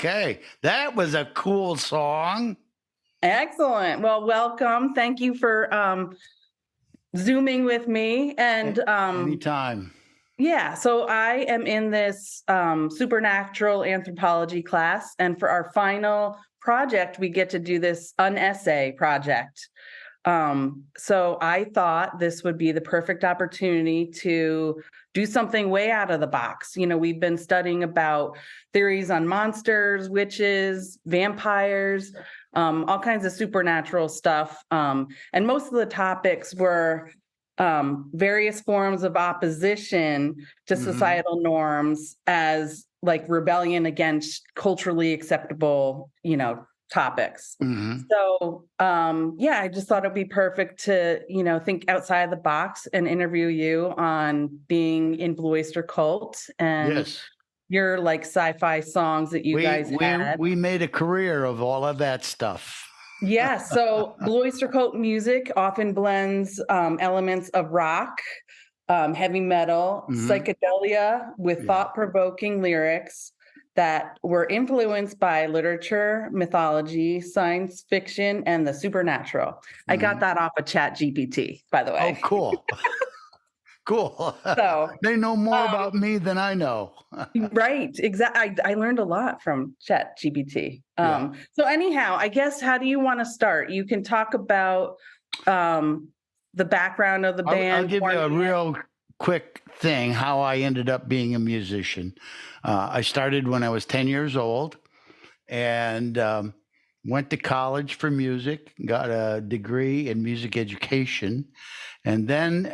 Okay. That was a cool song. Excellent. Well, welcome. Thank you for Zooming with me. And anytime. Yeah, so I am in this supernatural anthropology class. And for our final project, we get to do this an essay project. So I thought this would be the perfect opportunity to do something way out of the box. You know, we've been studying about theories on monsters, witches, vampires, all kinds of supernatural stuff. And most of the topics were various forms of opposition to societal norms as like rebellion against culturally acceptable, topics. So, I just thought it'd be perfect to, think outside the box and interview you on being in Blue Oyster Cult and your like sci-fi songs that you guys had. We made a career of all of that stuff. Yeah, so Blue Oyster Cult music often blends elements of rock, heavy metal, psychedelia with thought-provoking lyrics that were influenced by literature, mythology, science fiction, and the supernatural. I got that off of ChatGPT, by the way. Oh, cool. Cool. So they know more about me than I know. Right. Exactly. I learned a lot from ChatGPT. So anyhow, I guess, how do you want to start? You can talk about the background of the band. I'll give you a real quick thing, how I ended up being a musician. I started when I was 10 years old and went to college for music, got a degree in music education. And then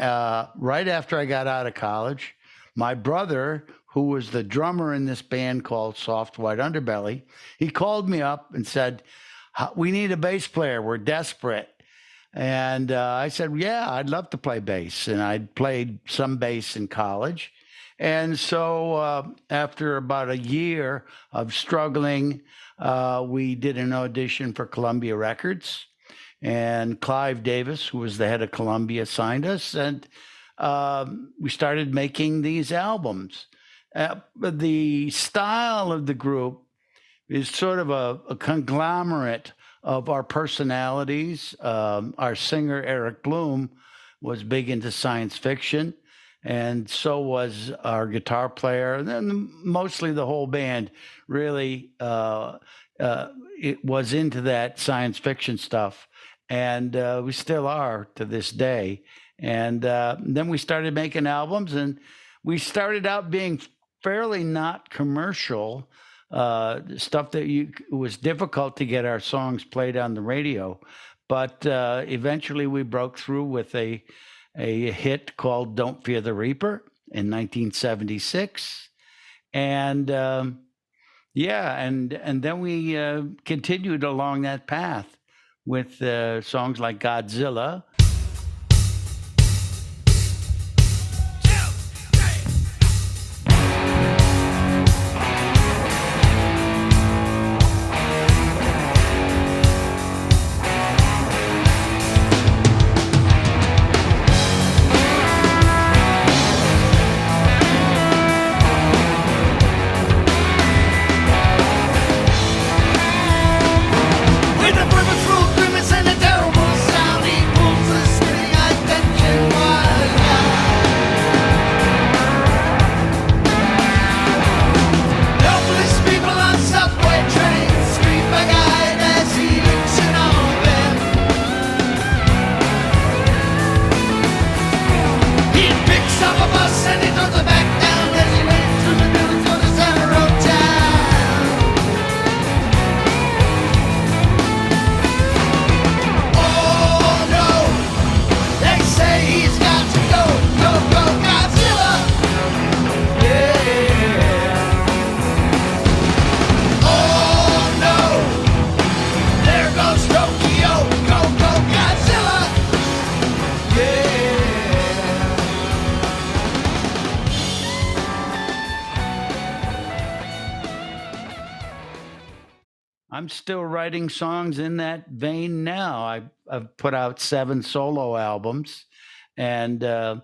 right after I got out of college, my brother, who was the drummer in this band called Soft White Underbelly, he called me up and said, "We need a bass player. We're desperate." And I said, "Yeah, I'd love to play bass." And I'd played some bass in college. And so after about a year of struggling, we did an audition for Columbia Records. And Clive Davis, who was the head of Columbia, signed us. And we started making these albums. The style of the group is sort of a conglomerate of our personalities. Our singer, Eric Bloom, was big into science fiction, and so was our guitar player. And then mostly the whole band really it was into that science fiction stuff. And we still are to this day. And then we started making albums, and we started out being fairly not commercial, stuff that it was difficult to get our songs played on the radio. But eventually we broke through with a hit called Don't Fear the Reaper in 1976. And and then we continued along that path with songs like Godzilla. I'm still writing songs in that vein now. I've put out 7 solo albums, and a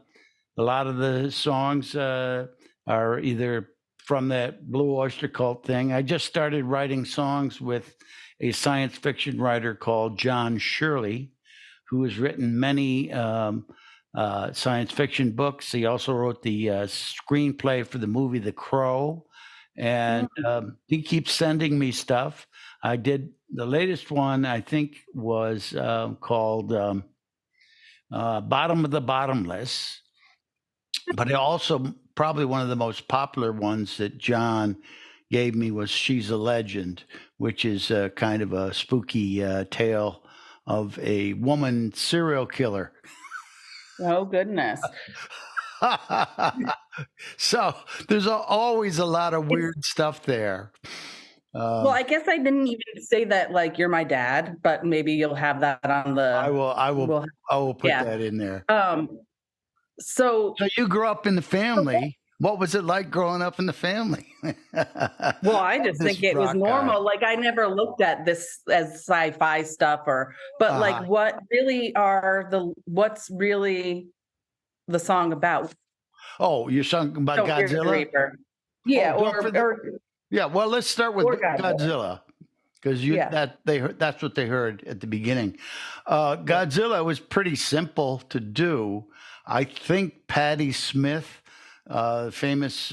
lot of the songs are either from that Blue Oyster Cult thing. I just started writing songs with a science fiction writer called John Shirley, who has written many science fiction books. He also wrote the screenplay for the movie The Crow, and he keeps sending me stuff. I did the latest one, I think, was called Bottom of the Bottomless, but also probably one of the most popular ones that John gave me was She's a Legend, which is kind of a spooky tale of a woman serial killer. Oh, goodness. So there's always a lot of weird stuff there. Well, I guess I didn't even say that, like, you're my dad, but maybe you'll have that on the. I will put yeah. that in there. So you grew up in the family. What was it like growing up in the family? Well, I just think it was normal. Like, I never looked at this as sci-fi stuff but like, what's really the song about? Oh, you're talking about Godzilla? Yeah, yeah. Well, let's start with Godzilla, because that's what they heard at the beginning. Godzilla was pretty simple to do. I think Patti Smith, famous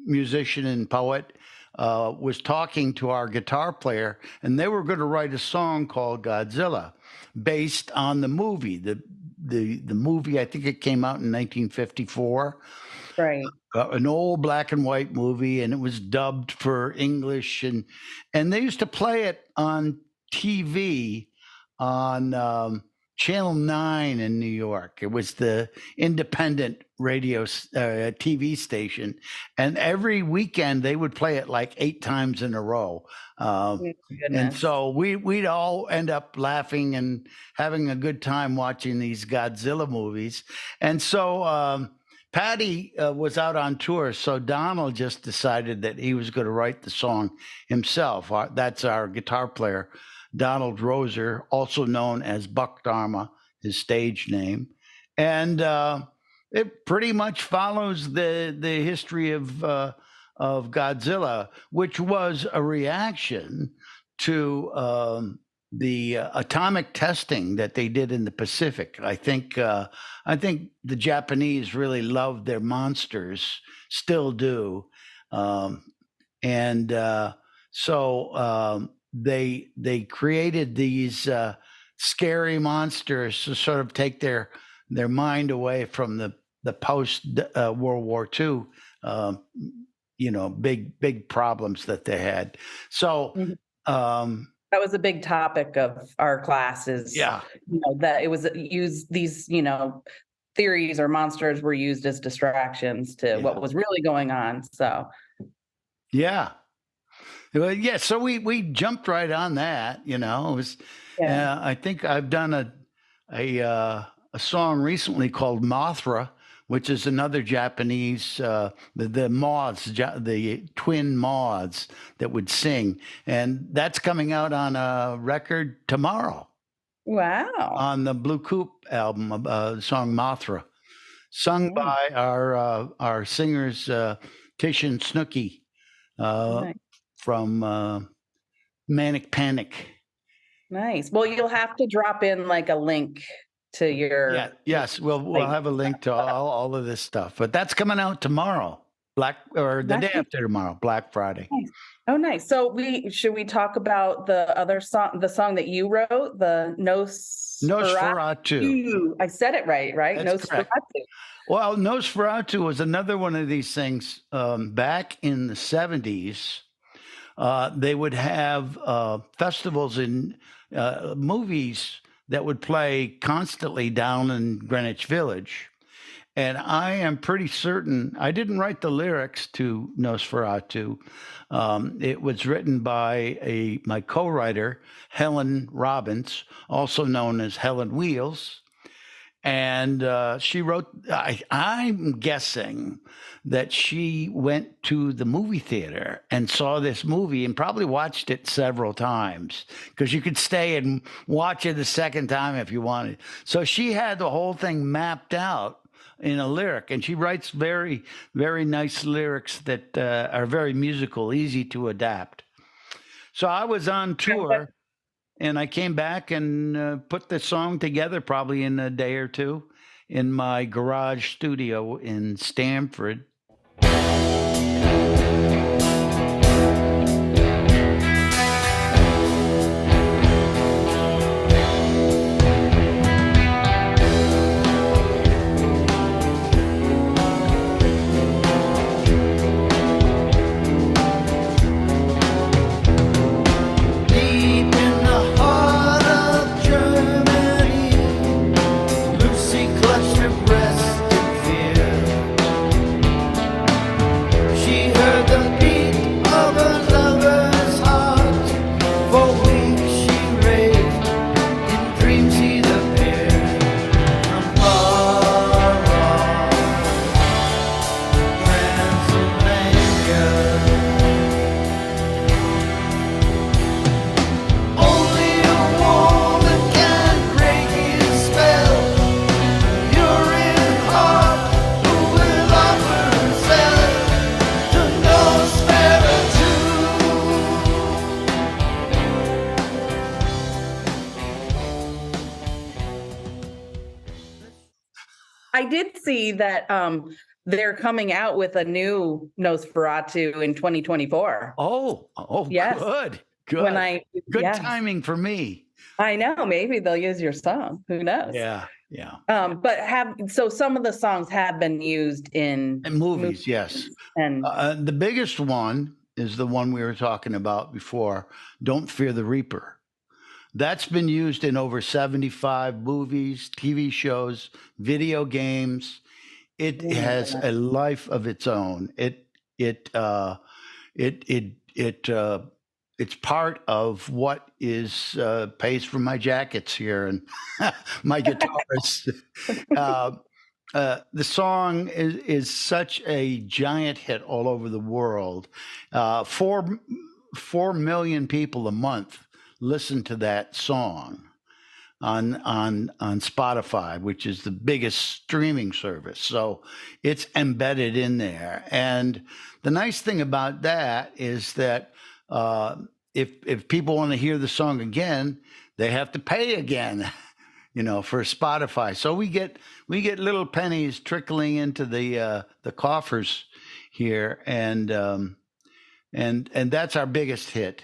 musician and poet, was talking to our guitar player, and they were going to write a song called Godzilla, based on the movie. The movie, I think it came out in 1954. Right. An old black and white movie, and it was dubbed for English, and they used to play it on TV on Channel 9 in New York. It was the independent radio TV station, and every weekend they would play it like 8 times in a row. And so we'd all end up laughing and having a good time watching these Godzilla movies. And so Patty was out on tour, so Donald just decided that he was going to write the song himself. That's our guitar player, Donald Roser, also known as Buck Dharma, his stage name. And it pretty much follows the history of Godzilla, which was a reaction to the atomic testing that they did in the Pacific. I think the Japanese really loved their monsters, still do, and so they created these scary monsters to sort of take their mind away from the post World War II, big problems that they had. So. That was a big topic of our classes. Yeah. That it was used, these, theories or monsters were used as distractions to what was really going on. So. Yeah. Well, yeah. So we jumped right on that, it was, I think I've done a song recently called Mothra, which is another Japanese, the moths, the twin moths that would sing. And that's coming out on a record tomorrow. Wow. On the Blue Coupe album, the song Mothra, sung by our singers, Tish and Snooky from Manic Panic. Nice. Well, you'll have to drop in like a link to your. Yes, we'll have a link to all of this stuff, but that's coming out tomorrow, the day after tomorrow, Black Friday. Nice. Oh, nice. So should we talk about the other song, the song that you wrote, the Nosferatu? I said it right? That's Nosferatu. Correct. Well, Nosferatu was another one of these things. Back in the 70s, they would have festivals in movies that would play constantly down in Greenwich Village. And I am pretty certain, I didn't write the lyrics to Nosferatu. It was written by my co-writer, Helen Robbins, also known as Helen Wheels. And she wrote, I'm guessing that she went to the movie theater and saw this movie and probably watched it several times, because you could stay and watch it a second time if you wanted. So she had the whole thing mapped out in a lyric, and she writes very, very nice lyrics that are very musical, easy to adapt. So I was on tour, and I came back and put the song together probably in a day or two in my garage studio in Stamford. Deep in the heart of Germany, Lucy clutched her breast in fear. She heard the beat of her lover's heart. For weeks she raved, in dreams he'd appear from far off Transylvania. Only a woman can break his spell. You're in heart who will offer herself to Nosferatu. I did see that they're coming out with a new Nosferatu in 2024. Oh, Yes. good. When Good yes, timing for me. I know, maybe they'll use your song. Who knows? Yeah. But so some of the songs have been used in And movies, yes. and The biggest one is the one we were talking about before, Don't Fear the Reaper. That's been used in over 75 movies, TV shows, video games. It Yeah. has a life of its own. It's part of what is pays for my jackets here and my guitars. The song is such a giant hit all over the world. 4 million people a month listen to that song on Spotify, which is the biggest streaming service. So it's embedded in there. And the nice thing about that is that if people want to hear the song again, they have to pay again, for Spotify. So we get little pennies trickling into the coffers here, and that's our biggest hit.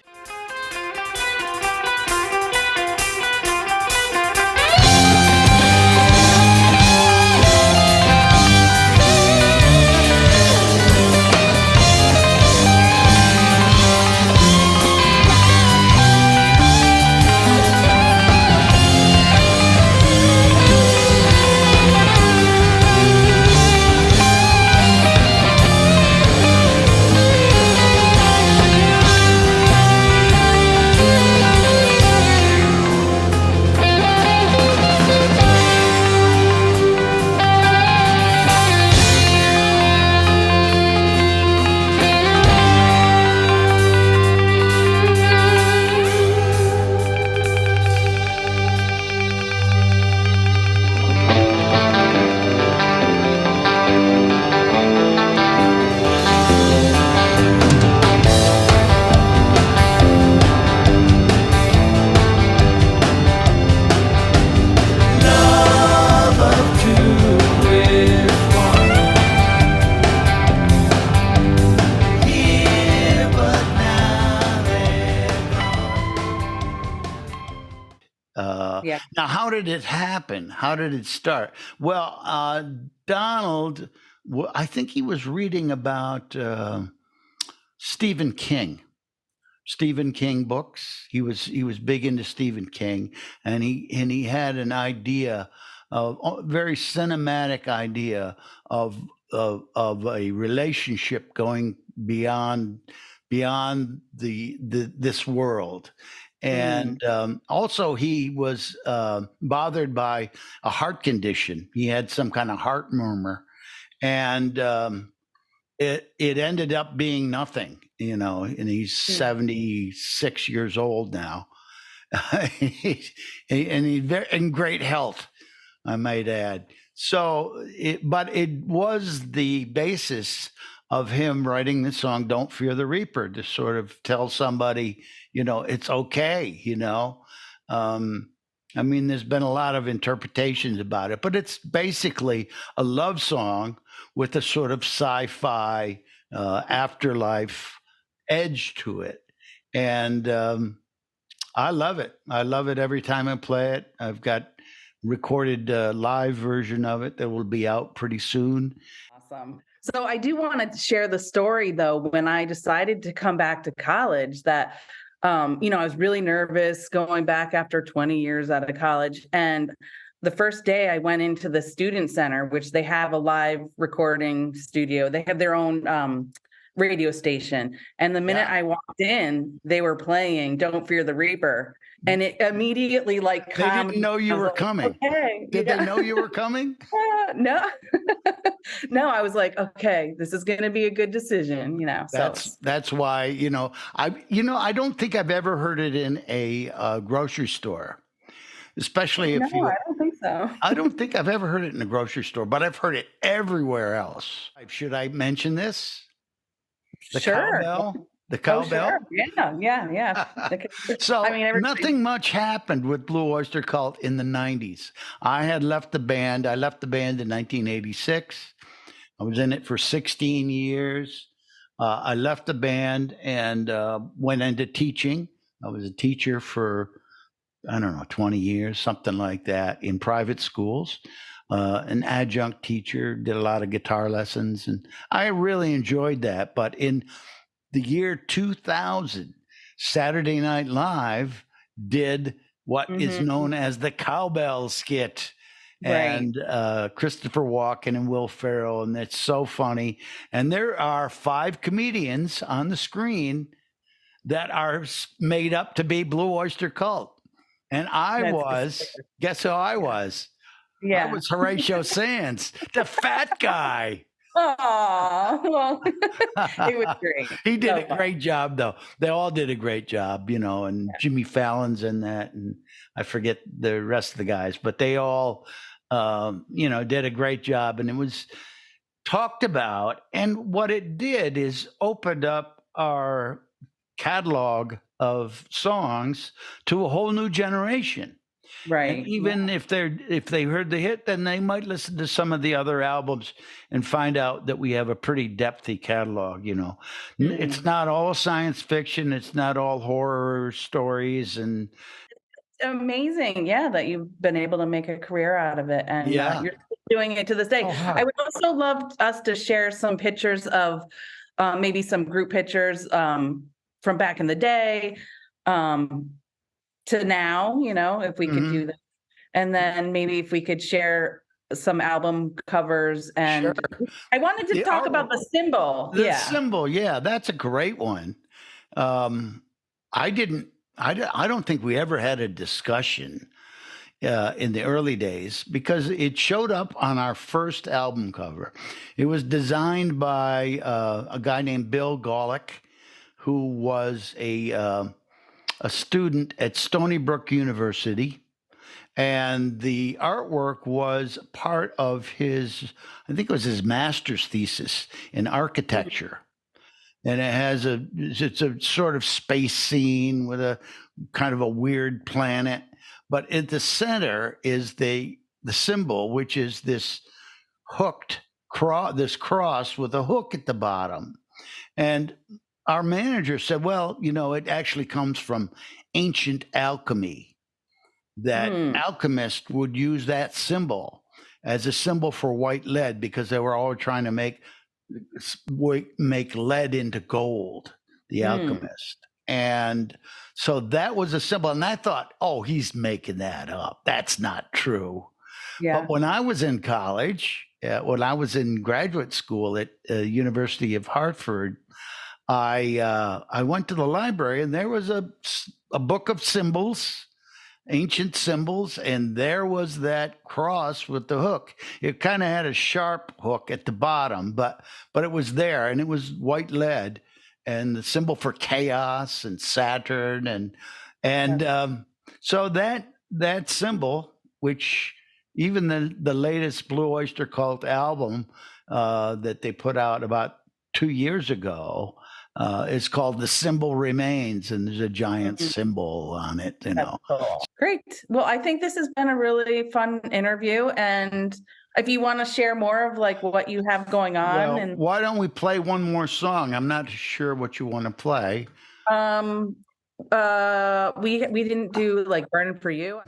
Love of two is one. Here, but now they're gone. Yeah. Now, how did it happen? How did it start? Well, Donald, I think he was reading about Stephen King books. He was big into Stephen King, and he had an idea, a very cinematic idea of a relationship going beyond this world. And also, he was bothered by a heart condition. He had some kind of heart murmur, and it ended up being nothing, and he's 76 years old now. And he's in great health, I might add. But it was the basis of him writing the song "Don't Fear the Reaper" to sort of tell somebody, it's okay. Um, I mean, there's been a lot of interpretations about it, but it's basically a love song with a sort of sci-fi afterlife edge to it, and I love it. I love it every time I play it. I've got recorded live version of it that will be out pretty soon. Awesome. So I do want to share the story though, when I decided to come back to college that, I was really nervous going back after 20 years out of college. And the first day I went into the student center, which they have a live recording studio. They have their own radio station. And the minute Yeah. I walked in, they were playing Don't Fear the Reaper. And it immediately like They calmed didn't know me. you I was were like, coming. okay. Did yeah. they know you were coming? No, no, I was like, okay, this is going to be a good decision, so That's why I don't think I've ever heard it in a grocery store, especially no, if you. I don't think so. I don't think I've ever heard it in a grocery store, but I've heard it everywhere else. Should I mention this? The Sure. cowbell. The Oh, cowbell. sure. Yeah. So I mean, everybody- nothing much happened with Blue Oyster Cult in the 90s. I had left the band. I left the band in 1986. I was in it for 16 years. I left the band and went into teaching. I was a teacher for, I don't know, 20 years, something like that, in private schools. An adjunct teacher, did a lot of guitar lessons, and I really enjoyed that. But in the year 2000, Saturday Night Live did what is known as the cowbell skit. Right. And Christopher Walken and Will Ferrell, and it's so funny. And there are 5 comedians on the screen that are made up to be Blue Oyster Cult. And guess who I was? I Yeah. was Horatio Sands, the fat guy. Oh, well, it was great. He did So a fun. great job, though. They all did a great job, and Jimmy Fallon's in that, and I forget the rest of the guys, but they all, did a great job, and it was talked about. And what it did is opened up our catalog of songs to a whole new generation. Right. And even if they heard the hit, then they might listen to some of the other albums and find out that we have a pretty depthy catalog. It's not all science fiction. It's not all horror stories. And Amazing, yeah, that you've been able to make a career out of it, and Yeah. you're still doing it to this day. Oh, huh. I would also love us to share some pictures of maybe some group pictures from back in the day to now, if we could do that. And then maybe if we could share some album covers. And Sure. I wanted to The talk about the symbol. The Yeah. symbol, yeah, that's a great one. I don't think we ever had a discussion in the early days because it showed up on our first album cover. It was designed by a guy named Bill Golick, who was a student at Stony Brook University. And the artwork was part of I think it was his master's thesis in architecture. And it's a sort of space scene with a kind of a weird planet. But at the center is the symbol, which is this cross with a hook at the bottom. And our manager said, well, it actually comes from ancient alchemy, that alchemists would use that symbol as a symbol for white lead because they were all trying to make lead into gold, the alchemist. And so that was a symbol. And I thought, oh, he's making that up. That's not true. Yeah. But when I was in college, when I was in graduate school at University of Hartford, I went to the library and there was a book of symbols, ancient symbols, and there was that cross with the hook. It kind of had a sharp hook at the bottom, but it was there, and it was white lead, and the symbol for chaos and Saturn, and so that symbol, which even the latest Blue Oyster Cult album that they put out about 2 years ago. It's called The Symbol Remains, and there's a giant symbol on it, you know. Great. Well, I think this has been a really fun interview. And if you want to share more of like what you have going on, Well, and why don't we play one more song? I'm not sure what you want to play. we didn't do like Burning for You.